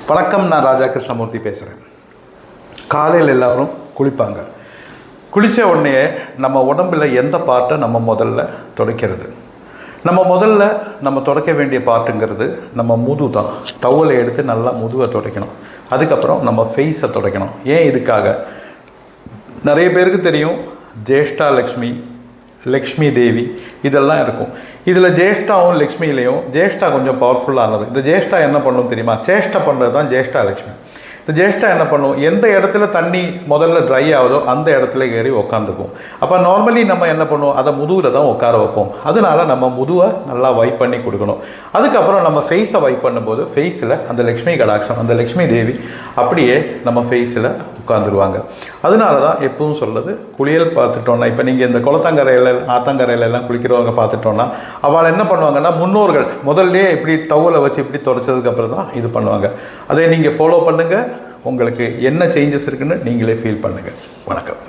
வணக்கம், நான் ராஜா கிருஷ்ணமூர்த்தி பேசுகிறேன். காலையில் எல்லோரும் குளிப்பாங்க. குளித்த உடனே நம்ம உடம்பில் எந்த பார்ட்டை நம்ம முதல்ல துடைக்கிறது? நம்ம துடைக்க வேண்டிய பார்ட்டுங்கிறது நம்ம முது தான். டவலை எடுத்து நல்லா முதுவை துடைக்கணும். அதுக்கப்புறம் நம்ம ஃபேஸை துடைக்கணும். ஏன் இதுக்காக? நிறைய பேருக்கு தெரியும், ஜேஷ்டா லக்ஷ்மி தேவி இதெல்லாம் இருக்கும். இதில் ஜேஷ்டாவும் லக்ஷ்மியிலையும் ஜேஷ்டா கொஞ்சம் பவர்ஃபுல்லானது. இந்த ஜேஷ்டா என்ன பண்ணும் தெரியுமா? சேஷ்டை பண்ணுறது தான் ஜேஷ்டா லக்ஷ்மி. இந்த ஜேஷ்டா என்ன பண்ணும்? எந்த இடத்துல தண்ணி முதல்ல ட்ரை ஆகுதோ அந்த இடத்துல ஏறி உட்காந்துக்கும். அப்போ நார்மலி நம்ம என்ன பண்ணுவோம்? அதை முதுகில் தான் உட்கார வைப்போம். அதனால நம்ம முதுவை நல்லா வைப் பண்ணி கொடுக்கணும். அதுக்கப்புறம் நம்ம ஃபேஸை வைப் பண்ணும்போது ஃபேஸில் அந்த லக்ஷ்மி கடாட்சம், அந்த லக்ஷ்மி தேவி அப்படியே நம்ம ஃபேஸில் உட்காந்துருவாங்க. அதனால தான் எப்பவும் சொல்லுது, குளியல் பார்த்துட்டோன்னா, இப்போ நீங்கள் இந்த குளத்தங்கரையில் ஆத்தங்கரையிலெல்லாம் குளிக்கிறவங்க பார்த்துட்டோன்னா அவள் என்ன பண்ணுவாங்கன்னா, முன்னோர்கள் முதல்லையே இப்படி டவலை வச்சு இப்படி துடைச்சதுக்கப்புறம் தான் இது பண்ணுவாங்க. அதை நீங்கள் ஃபாலோ பண்ணுங்கள். உங்களுக்கு என்ன சேஞ்சஸ் இருக்குன்னு நீங்களே ஃபீல் பண்ணுங்கள். வணக்கம்.